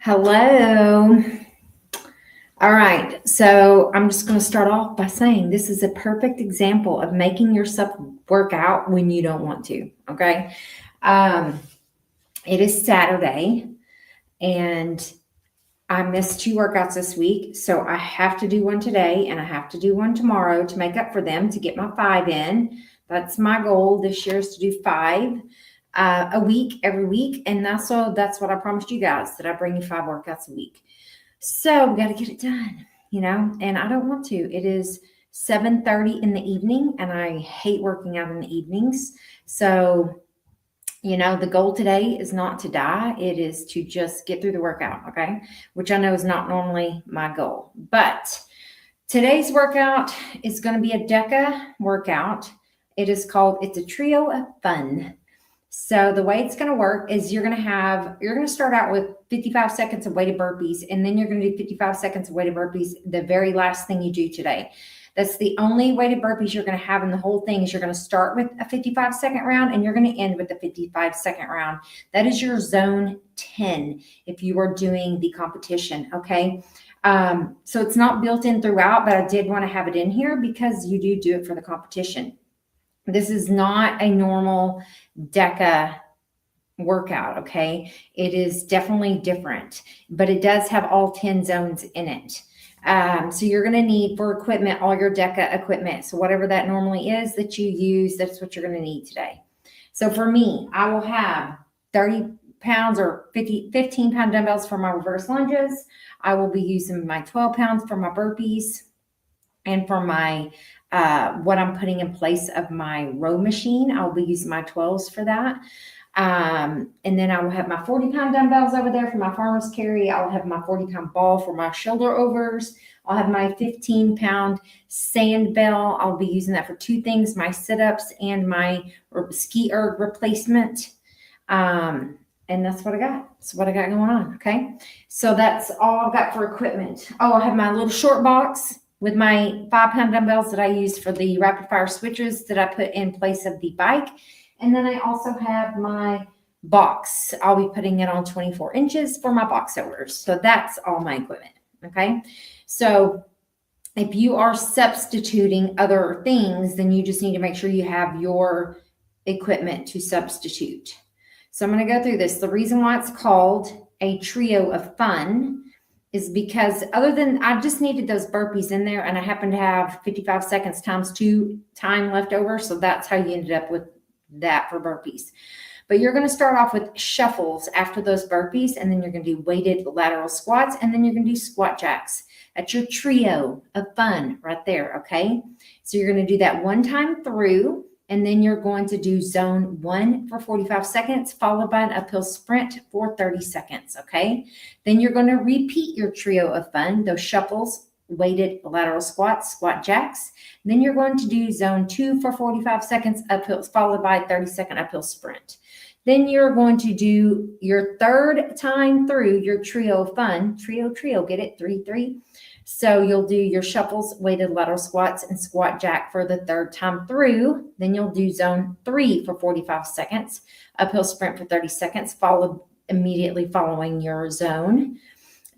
Hello. All right. So I'm just going to start off by saying this is a perfect example of making yourself work out when you don't want to. Okay. Um, it is Saturday and I missed 2 workouts this week. So I have to do one today and I have to do one tomorrow to make up for them to get my 5 in. That's my goal this year, is to do 5 a week every week. And that's what I promised you guys, that I bring you 5 workouts a week. So we got to get it done, and I don't want to. It is 7:30 in the evening and I hate working out in the evenings. So, the goal today is not to die. It is to just get through the workout. Okay. Which I know is not normally my goal, but today's workout is going to be a DECA workout. It's a trio of fun. So the way it's going to work is you're going to start out with 55 seconds of weighted burpees, and then you're going to do 55 seconds of weighted burpees the very last thing you do today. That's the only weighted burpees you're going to have in the whole thing. Is you're going to start with a 55-second round and you're going to end with a 55-second round. That is your zone 10 if you are doing the competition, okay? So it's not built in throughout, but I did want to have it in here because you do it for the competition. This is not a normal DECA workout, okay? It is definitely different, but it does have all 10 zones in it. So you're going to need for equipment, all your DECA equipment. So whatever that normally is that you use, that's what you're going to need today. So for me, I will have 30 pounds or 15-pound dumbbells for my reverse lunges. I will be using my 12 pounds for my burpees and for my what I'm putting in place of my row machine. I'll be using my 12s for that. And then I will have my 40-pound dumbbells over there for my farmer's carry. I'll have my 40-pound ball for my shoulder overs. I'll have my 15-pound sand bell. I'll be using that for 2 things, my sit-ups and my ski erg replacement. And that's what I got. That's what I got going on. Okay. So that's all I've got for equipment. Oh, I have my little short box with my 5-pound dumbbells that I use for the rapid fire switches that I put in place of the bike. And then I also have my box. I'll be putting it on 24 inches for my box overs. So that's all my equipment. Okay. So if you are substituting other things, then you just need to make sure you have your equipment to substitute. So I'm going to go through this. The reason why it's called a trio of fun is because other than I just needed those burpees in there, and I happen to have 55 seconds times 2 time left over. So that's how you ended up with that for burpees. But you're going to start off with shuffles after those burpees, and then you're going to do weighted lateral squats, and then you're going to do squat jacks. That's your trio of fun right there, okay? So you're going to do that 1 time through, and then you're going to do zone 1 for 45 seconds, followed by an uphill sprint for 30 seconds, okay? Then you're going to repeat your trio of fun, those shuffles, weighted lateral squats, squat jacks. Then you're going to do zone 2 for 45 seconds, uphill, followed by a 30-second uphill sprint. Then you're going to do your 3rd time through your trio of fun, trio, get it? 3, 3. So you'll do your shuffles, weighted lateral squats, and squat jack for the 3rd time through. Then you'll do zone 3 for 45 seconds, uphill sprint for 30 seconds, immediately following your zone.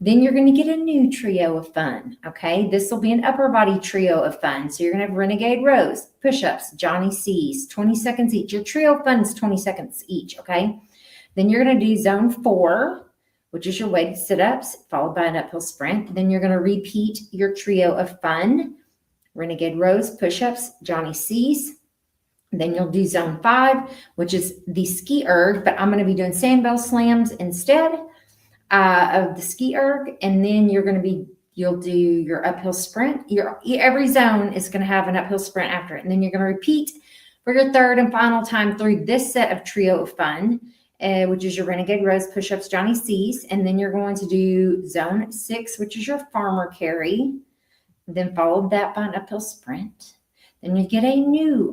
Then you're going to get a new trio of fun, okay? This will be an upper body trio of fun. So you're going to have renegade rows, push-ups, Johnny C's, 20 seconds each. Your trio of fun is 20 seconds each, okay? Then you're going to do zone 4, which is your weighted sit-ups, followed by an uphill sprint. Then you're going to repeat your trio of fun, renegade rows, push-ups, Johnny C's. Then you'll do zone 5, which is the ski erg, but I'm going to be doing sandbell slams instead of the ski erg. And then you'll do your uphill sprint. Every zone is going to have an uphill sprint after it. And then you're going to repeat for your 3rd and final time through this set of trio of fun, which is your renegade rows, push-ups, Johnny C's. And then you're going to do zone 6, which is your farmer carry. Then followed that by an uphill sprint. Then you get a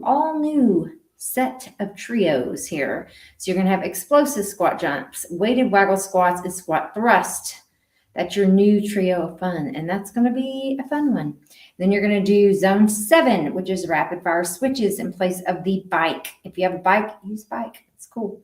all new set of trios here. So you're going to have explosive squat jumps, weighted waggle squats, and squat thrust. That's your new trio of fun, and that's going to be a fun one. Then you're going to do zone 7, which is rapid fire switches in place of the bike. If you have a bike, use bike. It's cool.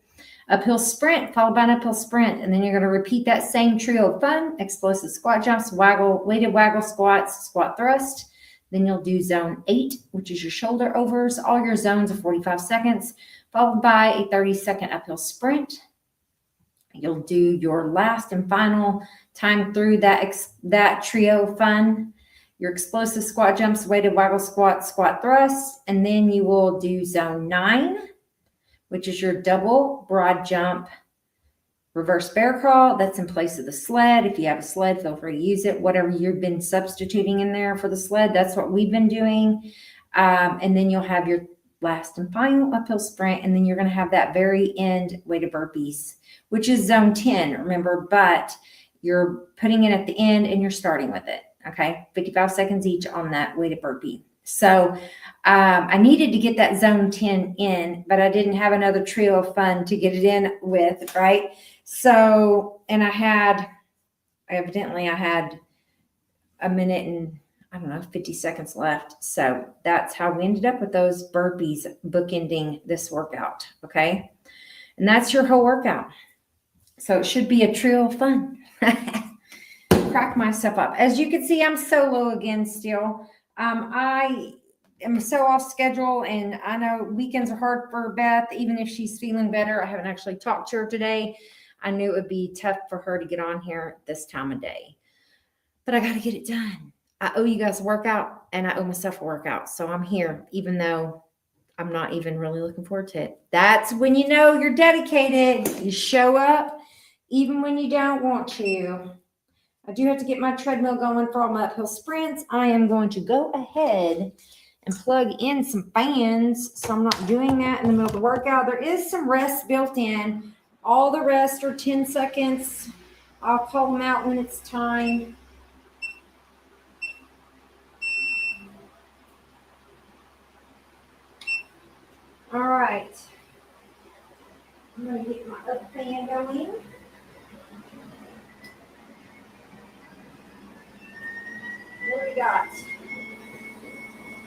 Uphill sprint, followed by an uphill sprint. And then you're going to repeat that same trio of fun, explosive squat jumps, weighted waggle squats, squat thrust. Then you'll do zone 8, which is your shoulder overs. All your zones are 45 seconds, followed by a 30-second uphill sprint. You'll do your last and final time through that trio of fun, your explosive squat jumps, weighted waggle squats, squat thrusts, and then you will do zone 9, which is your double broad jump, reverse bear crawl. That's in place of the sled. If you have a sled, feel free to use it. Whatever you've been substituting in there for the sled, that's what we've been doing. And then you'll have your last and final uphill sprint, and then you're going to have that very end weighted burpees, which is zone 10, remember, but you're putting it at the end and you're starting with it, okay? 55 seconds each on that weighted burpee. So I needed to get that zone 10 in, but I didn't have another trio of fun to get it in with, right? So, and I had a minute and, 50 seconds left. So that's how we ended up with those burpees bookending this workout, okay? And that's your whole workout. So it should be a trio of fun. Crack myself up. As you can see, I'm solo again still. I am so off schedule, and I know weekends are hard for Beth, even if she's feeling better. I haven't actually talked to her today. I knew it would be tough for her to get on here this time of day. But I got to get it done. I owe you guys a workout, and I owe myself a workout. So I'm here, even though I'm not even really looking forward to it. That's when you know you're dedicated. You show up even when you don't want to. I do have to get my treadmill going for all my uphill sprints. I am going to go ahead and plug in some fans, so I'm not doing that in the middle of the workout. There is some rest built in. All the rest are 10 seconds. I'll call them out when it's time. All right. I'm going to get my up fan going. What do we got?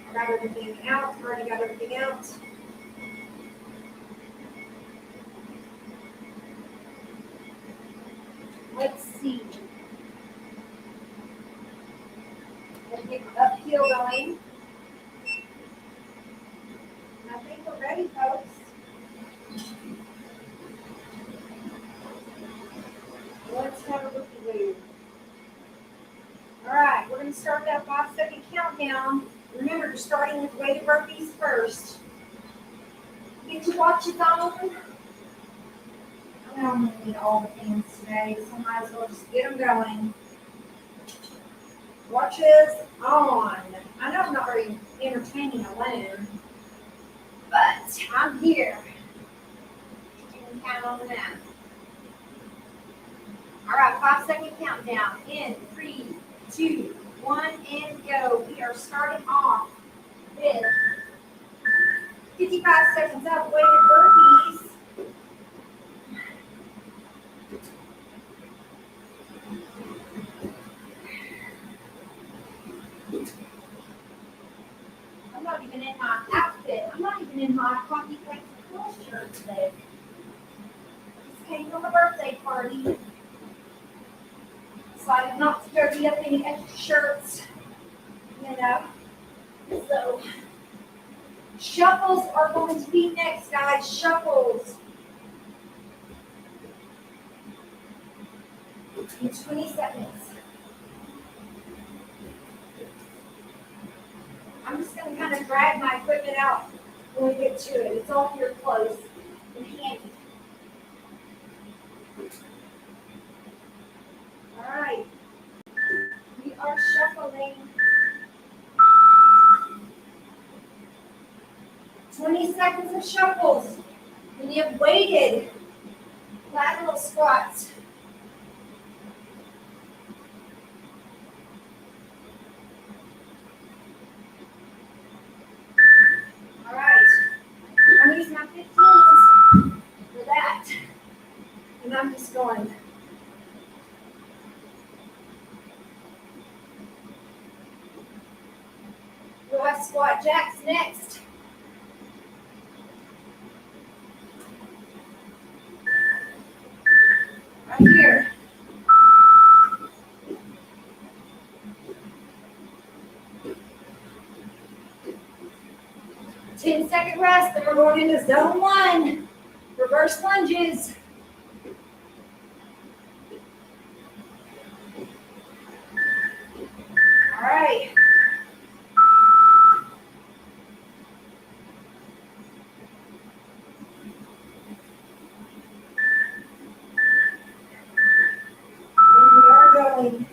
I got everything out. Already got everything out. Let's see. Let's get uphill going. I think we're ready, folks. Let's have a look-a-loo. All right, we're going to start that 5-second countdown. Remember, you're starting with weighted burpees first. Get your watches on. I know I'm going to need all the things today, so I might as well just get them going. Watches on. I know I'm not very entertaining alone, but I'm here. You can count on that. All right, 5-second countdown. In 3, 2, 1, and go. We are starting off with 55 seconds of weighted burpees. I'm not even in my outfit. I'm not even in my coffee cakes and cool shirt today. Just came from a birthday party. Decided not to dirty up any extra shirts, you know. So, shuffles are going to be next, guys. Shuffles. In 20 seconds. I'm just going to kind of drag my equipment out when we get to it. It's all here close and handy. All right. We are shuffling. 20 seconds of shuffles. And you have weighted lateral squats. All right. I'm using my 15s for that. And I'm just going. We'll have squat jacks next. Right here. 10-second rest, then we're going into zone 1. Reverse lunges. All right. And we are going.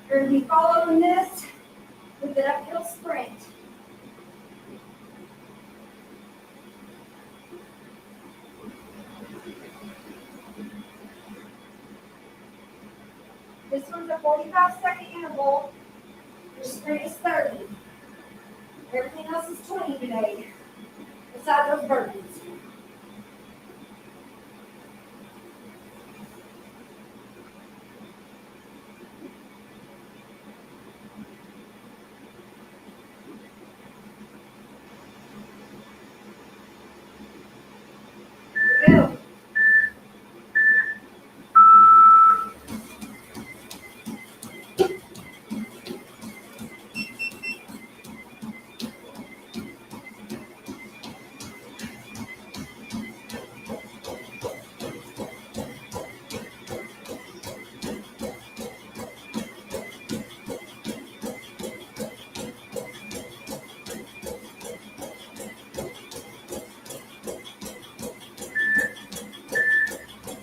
We're going to be following this with an uphill sprint. This one's a 45-second interval. Your sprint is 30. Everything else is 20 today, besides those burpees. Go.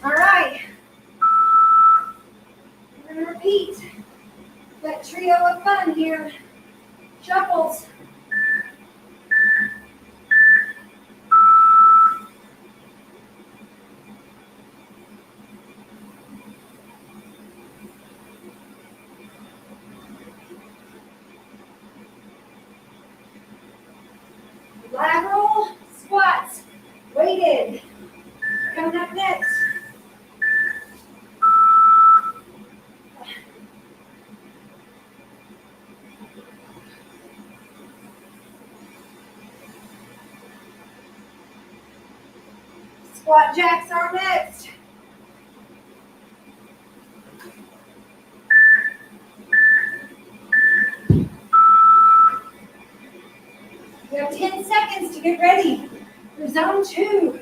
All right. We're going to repeat that trio of fun here. Shuffles. Lateral squats. Weighted. Coming up next. Squat jacks are next. You have 10 seconds to get ready for zone 2,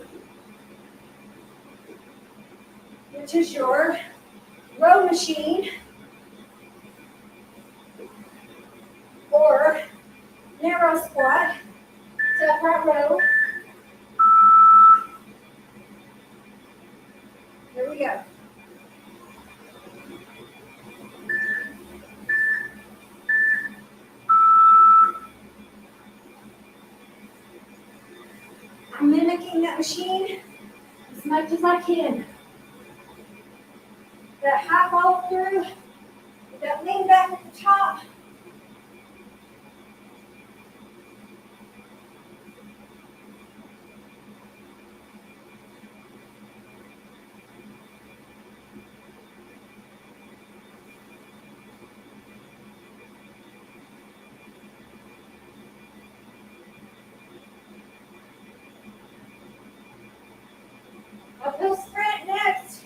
which is your row machine or narrow squat to upright row. Here we go. I'm mimicking that machine as much as I can. That high follow through, that lean back at the top. Uphill sprint next.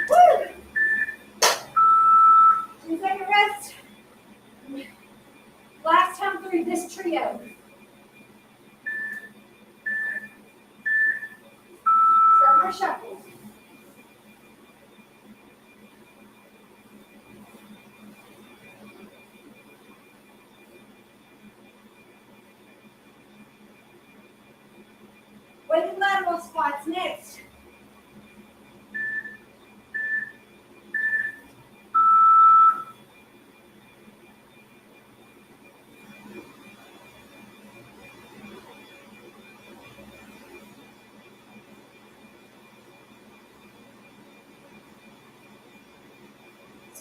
Woo! 10-second rest. Last time through this trio. Start my shuffle. Weighted lateral squats next.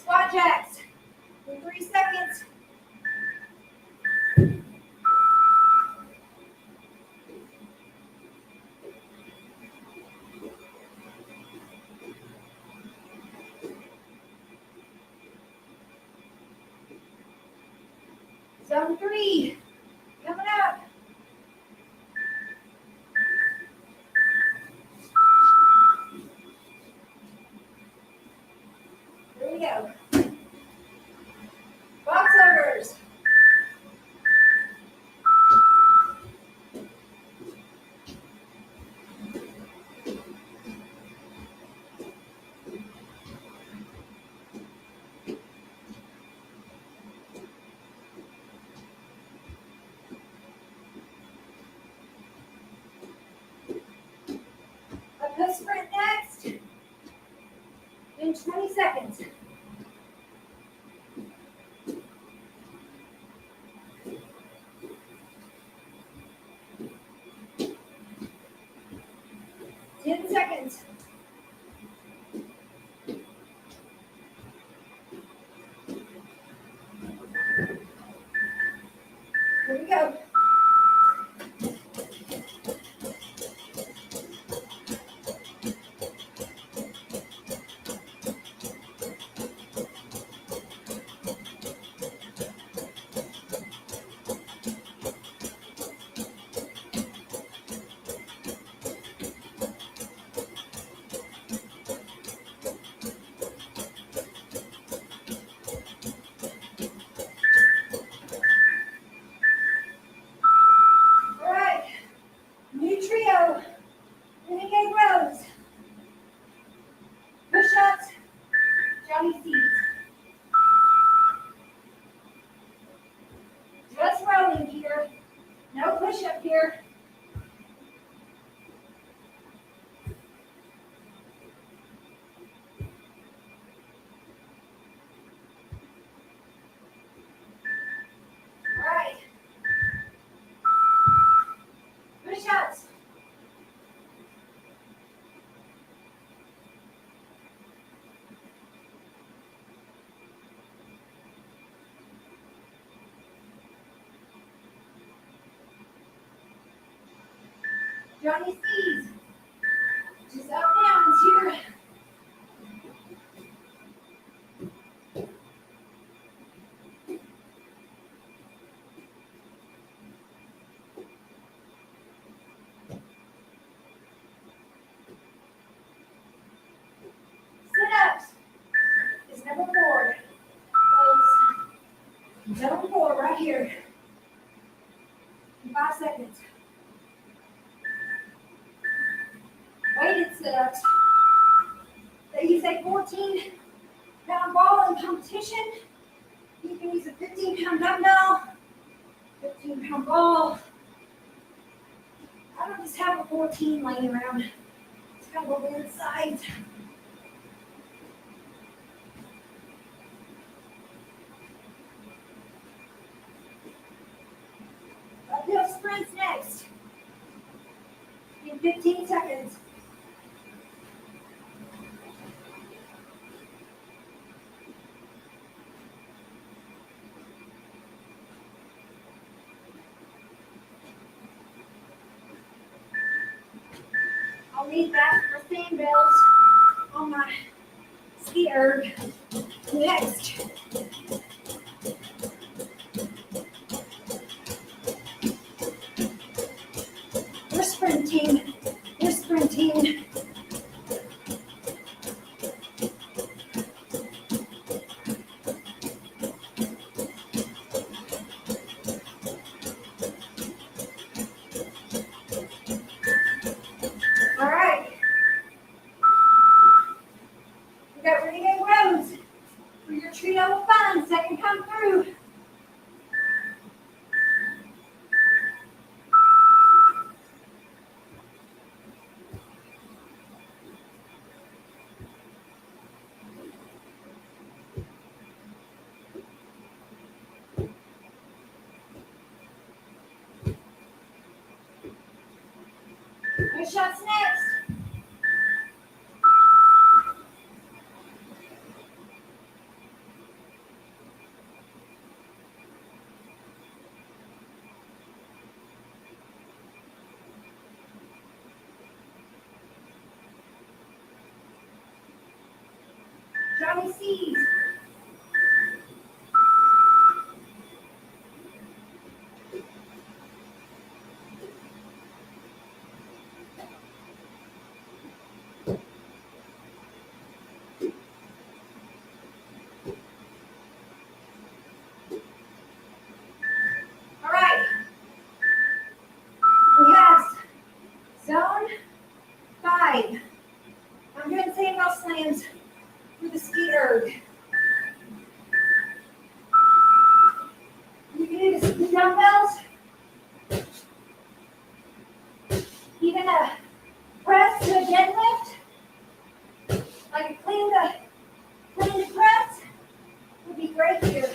Squat jacks in 3 seconds. Zone 3, coming up. Here we go. Box overs. Uphill sprint next in 20 seconds. Ten seconds. Here we go. All right. New trio. Renegade rows. Push-ups. Johnny C's. Just rolling here. No push-up here. All right. Push-ups. Johnny C's. Just up downs here. Sit-ups is number 4. Close. Number 4 right here. In 5 seconds. Weighted sit-ups. They use a 14-pound ball in competition. You can use a 15-pound dumbbell, 15-pound ball. I don't just have a 14 laying around. It's kind of a weird size. Uphill sprints next. In 15 seconds. I'll need that for fan bells on my ski erg. Next. We're sprinting. We're sprinting. All right. We got renegade rows for your trio of fun. Second come through. Push-ups next. Johnny C's. All right. We have zone 5. I'm doing sandball slams with the ski erg. You can do the dumbbells, even a press to a deadlift, like a clean press would be great here.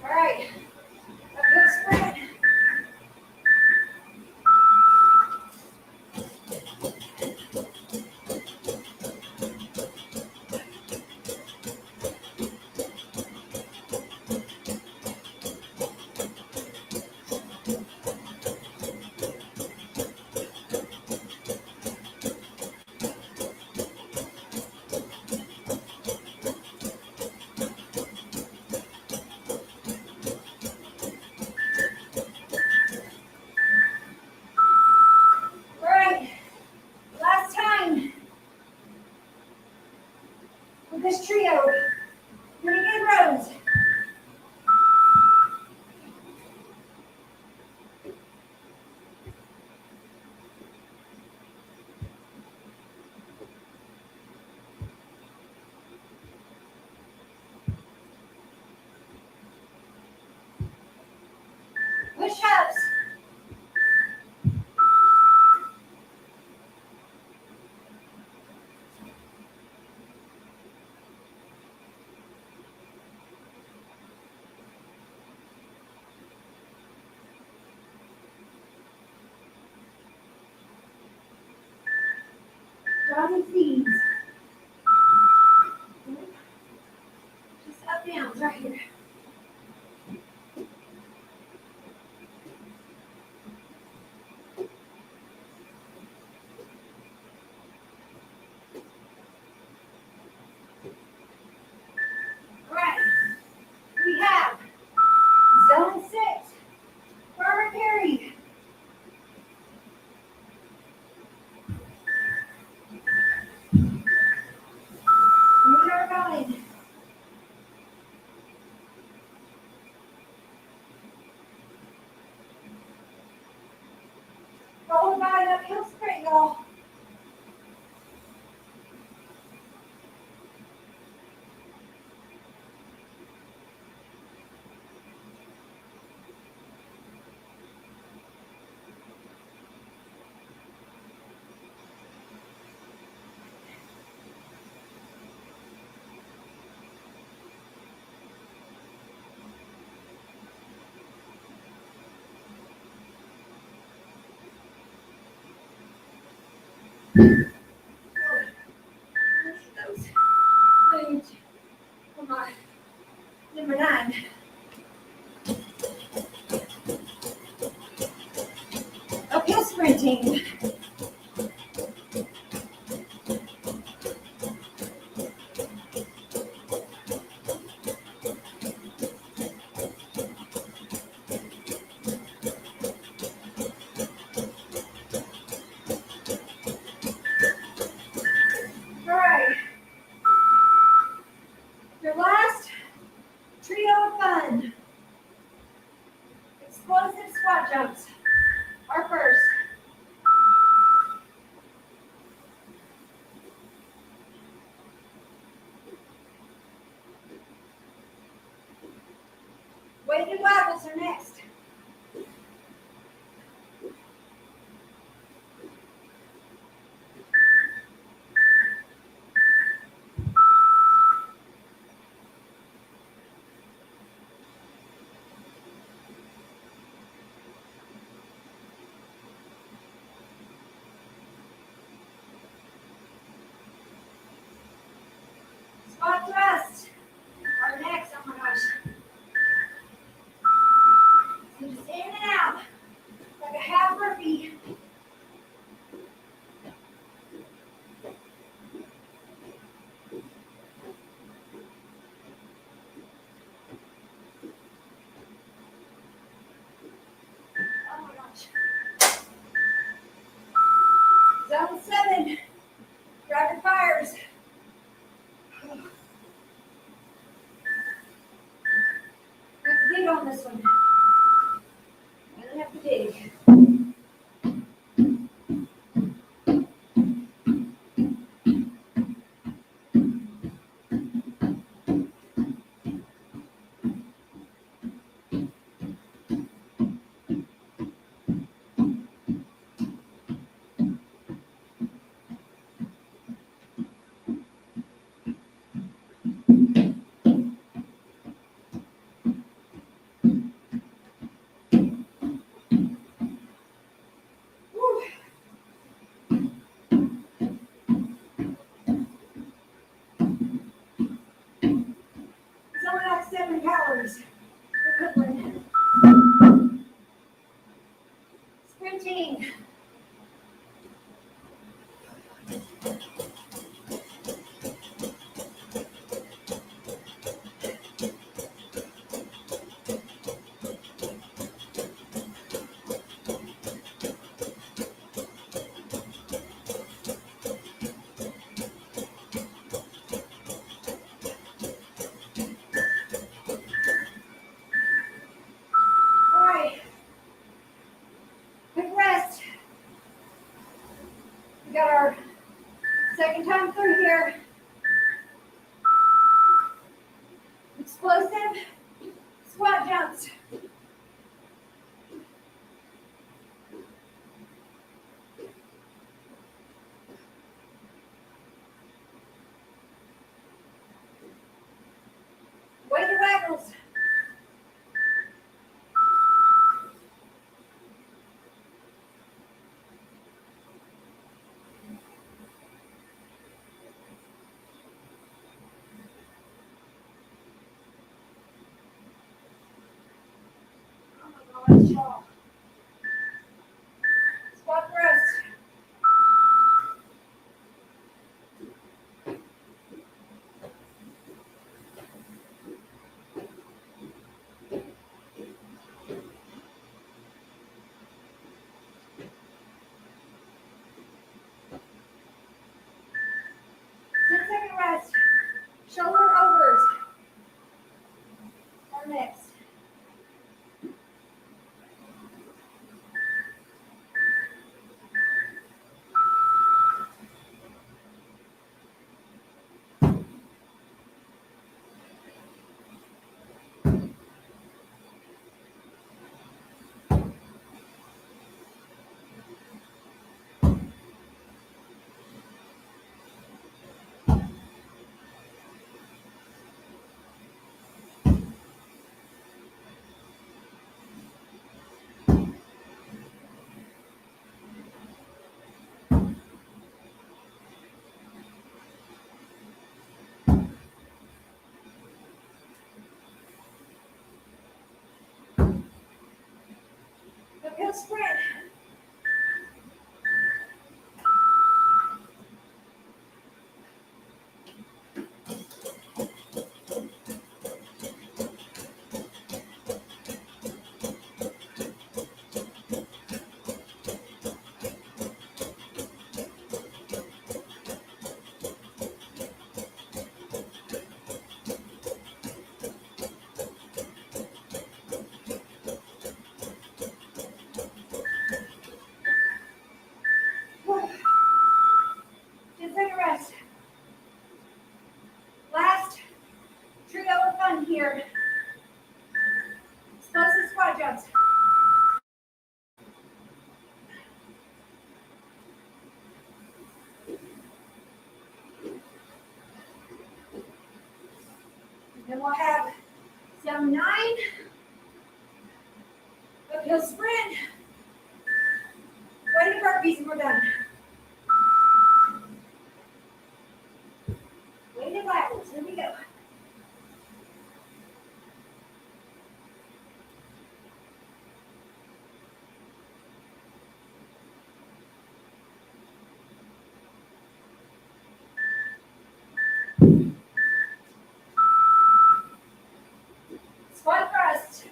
All right, a good sprint. All right, last time with this trio. Pretty good rows. Push-ups. Johnny C's. Just up downs right here. All right, we have zone 6, farmer carry. We are going. Followed by an uphill sprint, y'all. Those moves. Come on. Number 9. Uphill sprinting. All right. Your last trio of fun. Explosive squat jumps are first. Weighted waggles are next. this one. I don't have to dig. It's only like 7 calories. Good one. Sprinting. All right. Quick rest. We got our second time through here. Explosive squat jumps. Weighted waggles. Oh my gosh, squat thrust. Ten-second rest. Shoulder overs. Our next. Uphill sprint. Whew. 10-second rest. Last trio of fun here. Explosive squat jumps. Then we'll have some 9 uphill sprint. Weighted burpees and we're done. Weighted laterals. Here we go. Squat thrust.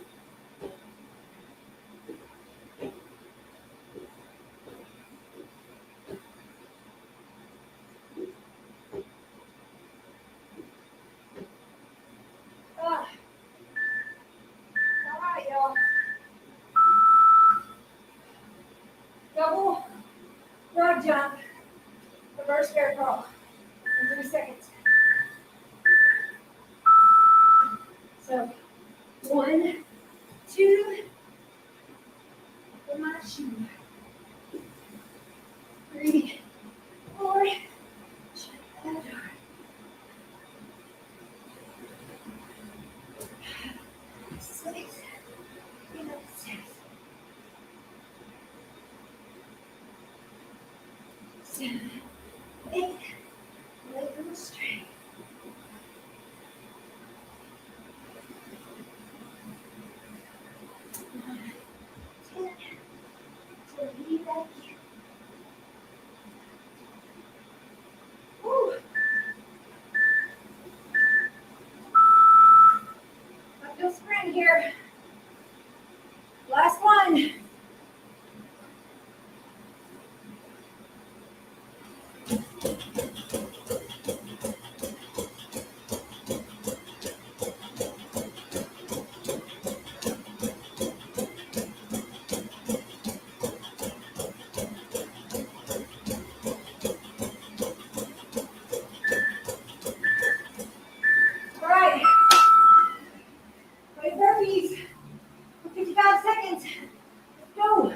seconds. So 1, 2, put my shoe. 3, 4, shut that door. 6, 7, 8, leg them straight. 9, 10, so leave that here. Woo. I feel sprint here. Last one. All right. 20 burpees for 55 seconds. Let's go.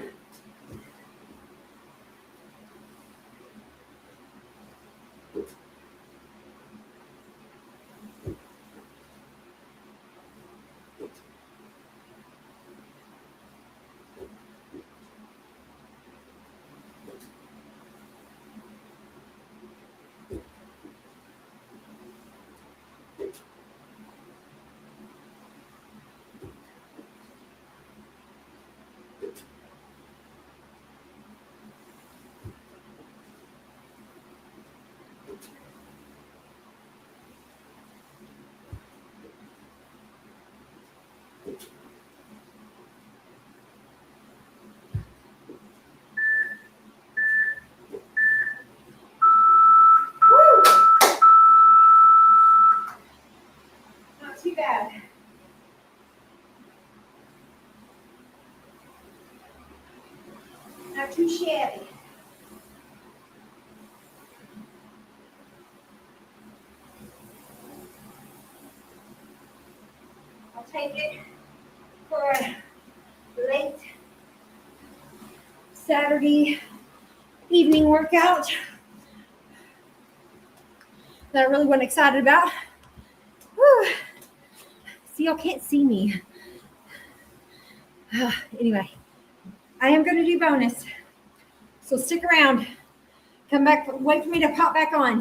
Woo. Not too bad. Not too shabby. I'll take it for a late Saturday evening workout that I really wasn't excited about. Whew. See, y'all can't see me. Anyway, I am going to do bonus. So stick around. Come back, wait for me to pop back on.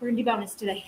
We're going to do bonus today.